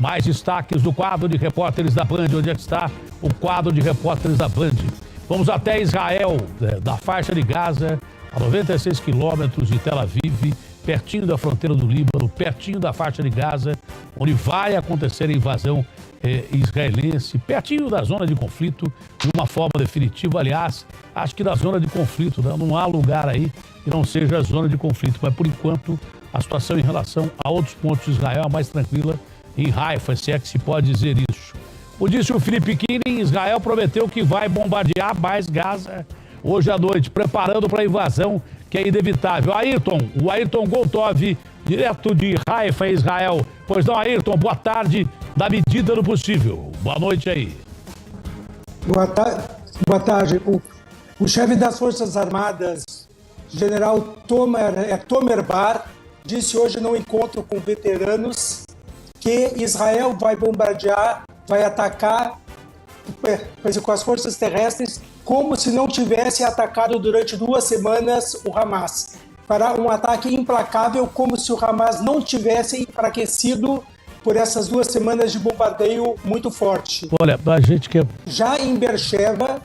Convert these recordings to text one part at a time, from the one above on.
Mais destaques do quadro de repórteres da Band. Onde é que está o quadro de repórteres da Band? Vamos até Israel, da faixa de Gaza, a 96 quilômetros de Tel Aviv, pertinho da fronteira do Líbano, pertinho da faixa de Gaza, onde vai acontecer a invasão israelense, pertinho da zona de conflito, de uma forma definitiva. Aliás, acho que da zona de conflito, não há lugar aí que não seja a zona de conflito, mas por enquanto a situação em relação a outros pontos de Israel é mais tranquila em Haifa, se é que se pode dizer isso. Como disse o Felipe Kinin, Israel prometeu que vai bombardear mais Gaza hoje à noite, preparando para a invasão que é inevitável. O Ayrton Gontov, direto de Haifa, Israel. Pois não, Ayrton, boa tarde, na medida do possível. Boa noite aí. Boa tarde. O chefe das Forças Armadas, general Tomer Bar, disse hoje num encontro com veteranos que Israel vai bombardear, vai atacar com as forças terrestres como se não tivesse atacado durante 2 semanas o Hamas. Fará um ataque implacável como se o Hamas não tivesse enfraquecido por essas 2 semanas de bombardeio muito forte. Olha, a gente que é... Já em Beersheba...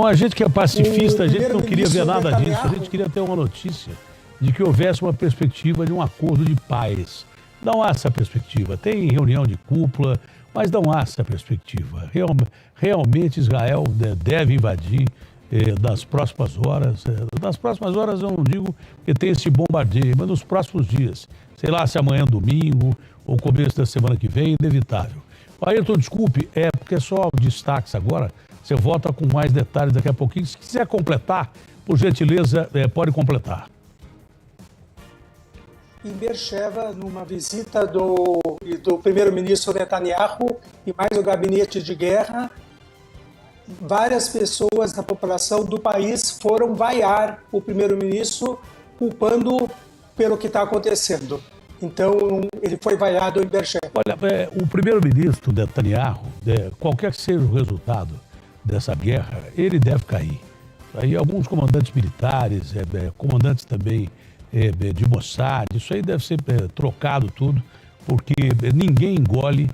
a gente que é pacifista, a gente não queria ver nada disso. A gente queria ter uma notícia de que houvesse uma perspectiva de um acordo de paz. Não há essa perspectiva. Tem reunião de cúpula, mas não há essa perspectiva. Realmente Israel deve invadir nas próximas horas. Nas próximas horas eu não digo que tem esse bombardeio, mas nos próximos dias. Sei lá se amanhã, domingo, ou começo da semana que vem, inevitável. Ayrton, desculpe, porque é só destaques agora. Você volta com mais detalhes daqui a pouquinho. Se quiser completar, por gentileza, pode completar. Em Beersheba, numa visita do primeiro-ministro Netanyahu e mais o gabinete de guerra, várias pessoas da população do país foram vaiar o primeiro-ministro, culpando pelo que está acontecendo. Então, ele foi vaiado em Beersheba. Olha, o primeiro-ministro Netanyahu, qualquer que seja o resultado dessa guerra, ele deve cair. Aí alguns comandantes militares, comandantes também de Mossad, isso aí deve ser trocado tudo, porque ninguém engole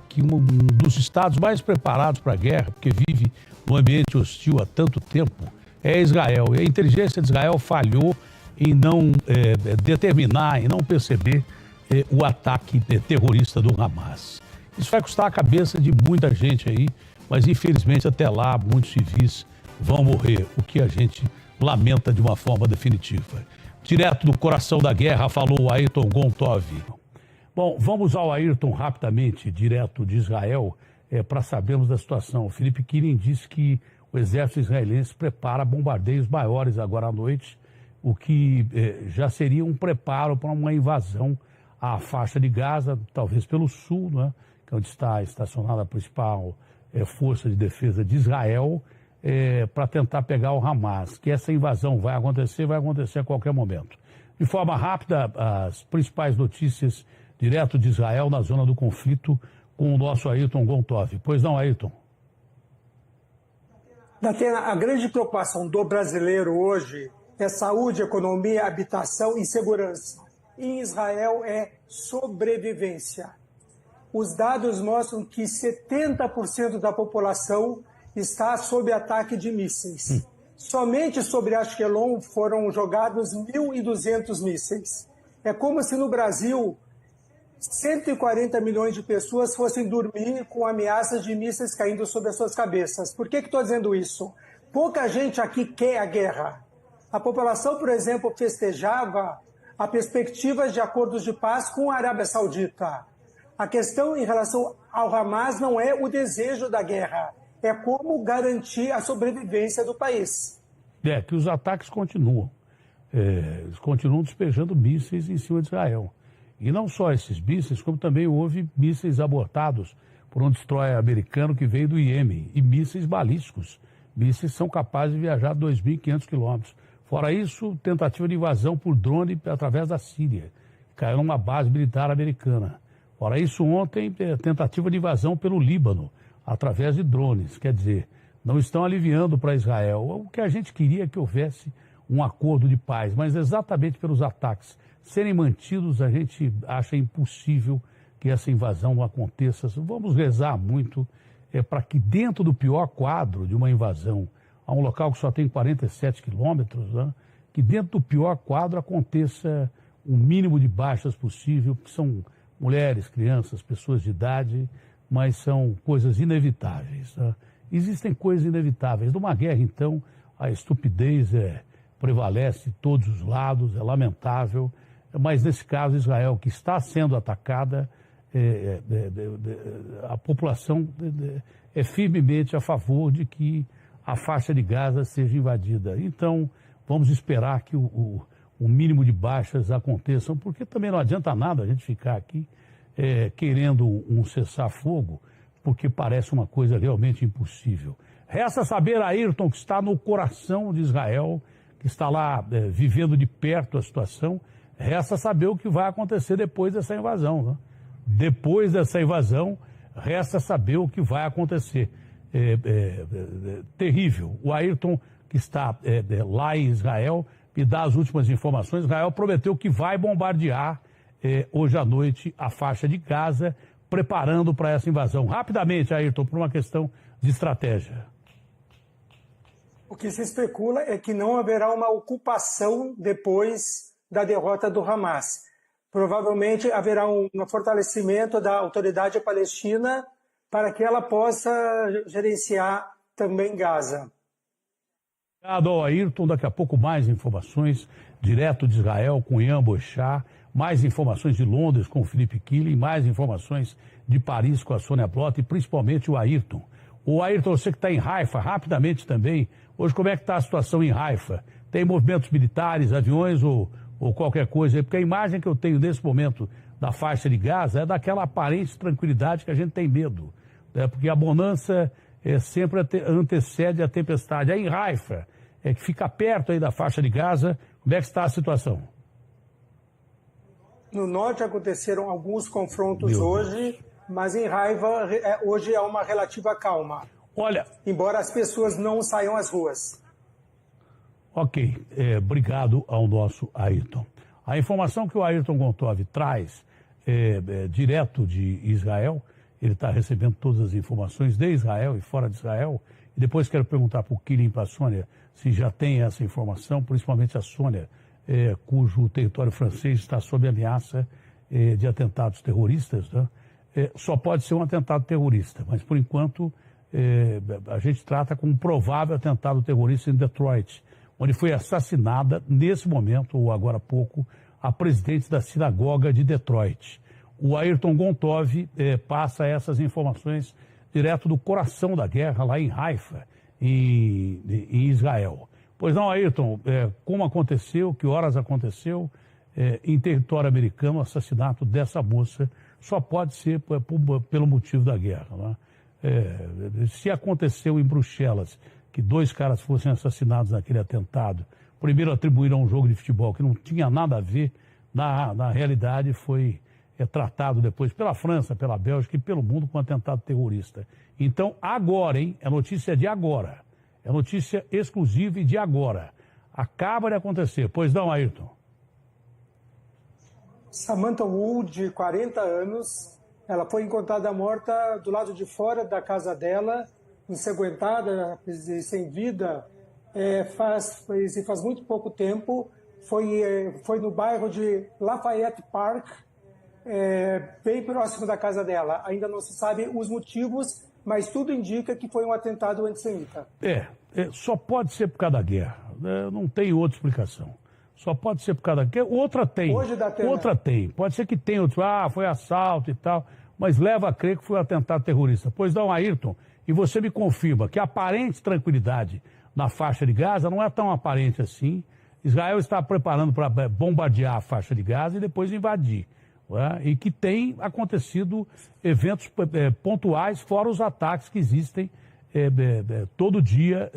que um dos estados mais preparados para a guerra, porque vive num ambiente hostil há tanto tempo, é Israel. E a inteligência de Israel falhou em não determinar, em não perceber o ataque terrorista do Hamas. Isso vai custar a cabeça de muita gente aí, mas infelizmente até lá muitos civis vão morrer, o que a gente lamenta de uma forma definitiva. Direto do coração da guerra, falou o Ayrton Gontov. Bom, vamos ao Ayrton rapidamente, direto de Israel, para sabermos da situação. O Felipe Kinin disse que o exército israelense prepara bombardeios maiores agora à noite, o que já seria um preparo para uma invasão à faixa de Gaza, talvez pelo sul, né, que é onde está estacionada a principal força de defesa de Israel, para tentar pegar o Hamas. Que essa invasão vai acontecer a qualquer momento. De forma rápida, as principais notícias direto de Israel na zona do conflito com o nosso Ayrton Gontov. Pois não, Ayrton? Datena, a grande preocupação do brasileiro hoje é saúde, economia, habitação e segurança. Em Israel é sobrevivência. Os dados mostram que 70% da população está sob ataque de mísseis. Somente sobre Ashkelon foram jogados 1.200 mísseis. É como se no Brasil 140 milhões de pessoas fossem dormir com ameaças de mísseis caindo sobre as suas cabeças. Por que estou dizendo isso? Pouca gente aqui quer a guerra. A população, por exemplo, festejava a perspectiva de acordos de paz com a Arábia Saudita. A questão em relação ao Hamas não é o desejo da guerra, é como garantir a sobrevivência do país. Que os ataques continuam. Eles continuam despejando mísseis em cima de Israel. E não só esses mísseis, como também houve mísseis abortados por um destroyer americano que veio do Iêmen. E mísseis balísticos. Mísseis são capazes de viajar 2.500 quilômetros. Fora isso, tentativa de invasão por drone através da Síria. Caiu numa base militar americana. Fora isso, ontem, tentativa de invasão pelo Líbano, através de drones. Quer dizer, não estão aliviando para Israel. O que a gente queria é que houvesse um acordo de paz, mas exatamente pelos ataques serem mantidos, a gente acha impossível que essa invasão não aconteça. Vamos rezar muito para que dentro do pior quadro de uma invasão, a um local que só tem 47 quilômetros, né, que dentro do pior quadro aconteça o mínimo de baixas possível, que são mulheres, crianças, pessoas de idade, mas são coisas inevitáveis. Né? Existem coisas inevitáveis. Numa guerra, então, a estupidez prevalece de todos os lados, é lamentável, mas nesse caso, Israel, que está sendo atacada, a população é firmemente a favor de que a faixa de Gaza seja invadida. Então, vamos esperar que o mínimo de baixas aconteçam, porque também não adianta nada a gente ficar aqui querendo um cessar-fogo, porque parece uma coisa realmente impossível. Resta saber, Ayrton, que está no coração de Israel, que está lá vivendo de perto a situação, resta saber o que vai acontecer depois dessa invasão. Né? Depois dessa invasão, resta saber o que vai acontecer. Terrível. O Ayrton, que está lá em Israel, me dá as últimas informações. Israel prometeu que vai bombardear hoje à noite a faixa de Gaza, preparando para essa invasão. Rapidamente, Ayrton, por uma questão de estratégia. O que se especula é que não haverá uma ocupação depois da derrota do Hamas. Provavelmente haverá um fortalecimento da autoridade palestina para que ela possa gerenciar também Gaza. Obrigado ao Ayrton. Daqui a pouco mais informações direto de Israel com Ian Bochá, mais informações de Londres com o Felipe Killing, mais informações de Paris com a Sônia Blota e principalmente o Ayrton. O Ayrton, você que está em Haifa, rapidamente também, hoje como é que está a situação em Haifa? Tem movimentos militares, aviões ou qualquer coisa aí? Porque a imagem que eu tenho nesse momento da faixa de Gaza é daquela aparente tranquilidade que a gente tem medo, né? Porque a bonança sempre antecede a tempestade. Aí em Haifa, que fica perto aí da faixa de Gaza, como é que está a situação? No norte aconteceram alguns confrontos hoje, mas em Haifa hoje há uma relativa calma. Olha, embora as pessoas não saiam às ruas. Ok, obrigado ao nosso Ayrton. A informação que o Ayrton Gontov traz direto de Israel, ele está recebendo todas as informações de Israel e fora de Israel, e depois quero perguntar para o Killing e para a Sônia se já tem essa informação, principalmente a Sônia, cujo território francês está sob ameaça de atentados terroristas, né? Só pode ser um atentado terrorista, mas por enquanto a gente trata como um provável atentado terrorista em Detroit, onde foi assassinada, nesse momento, ou agora há pouco, a presidente da sinagoga de Detroit. O Ayrton Gontov passa essas informações direto do coração da guerra, lá em Haifa, em Israel. Pois não, Ayrton, como aconteceu, que horas aconteceu, em território americano, o assassinato dessa moça só pode ser pelo motivo da guerra. Né? Se aconteceu em Bruxelas que 2 caras fossem assassinados naquele atentado, primeiro atribuíram a um jogo de futebol que não tinha nada a ver, na realidade foi tratado depois pela França, pela Bélgica e pelo mundo com um atentado terrorista. Então, agora, hein? É notícia de agora. É notícia exclusiva e de agora. Acaba de acontecer. Pois não, Ayrton? Samantha Wood, de 40 anos, ela foi encontrada morta do lado de fora da casa dela, ensanguentada, sem vida, faz muito pouco tempo. Foi no bairro de Lafayette Park, bem próximo da casa dela. Ainda não se sabe os motivos, mas tudo indica que foi um atentado antissemita. Só pode ser por causa da guerra. Não tem outra explicação. Só pode ser por causa da guerra. Outra tem. Pode ser que tenha outro. Foi assalto e tal. Mas leva a crer que foi um atentado terrorista. Pois não, Ayrton, e você me confirma que a aparente tranquilidade na faixa de Gaza não é tão aparente assim. Israel está preparando para bombardear a faixa de Gaza e depois invadir. E que tem acontecido eventos pontuais, fora os ataques que existem todo dia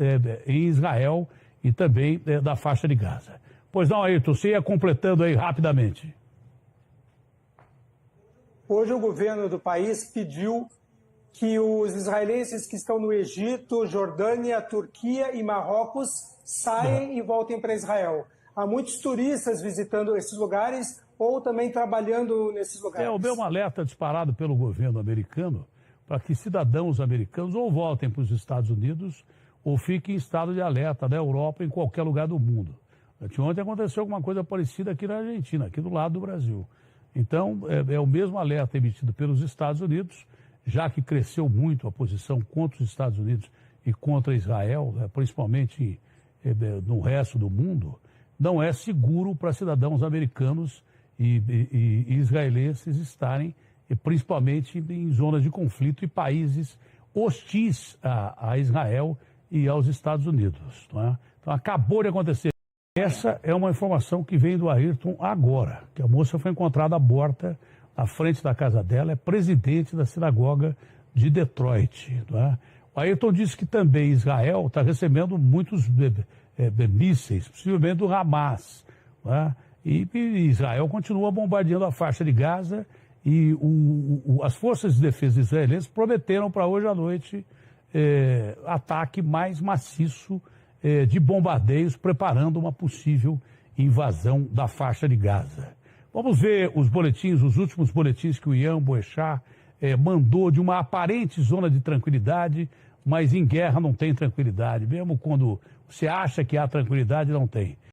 em Israel e também da faixa de Gaza. Pois não, Ayrton, você ia completando aí rapidamente. Hoje o governo do país pediu que os israelenses que estão no Egito, Jordânia, Turquia e Marrocos saiam e voltem para Israel. Há muitos turistas visitando esses lugares. ou também trabalhando nesses lugares? Houve um alerta disparado pelo governo americano para que cidadãos americanos ou voltem para os Estados Unidos ou fiquem em estado de alerta na Europa, em qualquer lugar do mundo. Ontem aconteceu alguma coisa parecida aqui na Argentina, aqui do lado do Brasil. Então, é o mesmo alerta emitido pelos Estados Unidos, já que cresceu muito a posição contra os Estados Unidos e contra Israel, principalmente no resto do mundo. Não é seguro para cidadãos americanos e israelenses estarem, principalmente em zonas de conflito e países hostis a Israel e aos Estados Unidos. Não é? Então, acabou de acontecer. Essa é uma informação que vem do Ayrton agora, que a moça foi encontrada morta na frente da casa dela, é presidente da sinagoga de Detroit. Não é? O Ayrton disse que também Israel está recebendo muitos mísseis, possivelmente do Hamas. Não é? E Israel continua bombardeando a faixa de Gaza e as forças de defesa israelenses prometeram para hoje à noite ataque mais maciço de bombardeios, preparando uma possível invasão da faixa de Gaza. Vamos ver os boletins, os últimos boletins que o Ian Boechat mandou de uma aparente zona de tranquilidade, mas em guerra não tem tranquilidade. Mesmo quando você acha que há tranquilidade, não tem.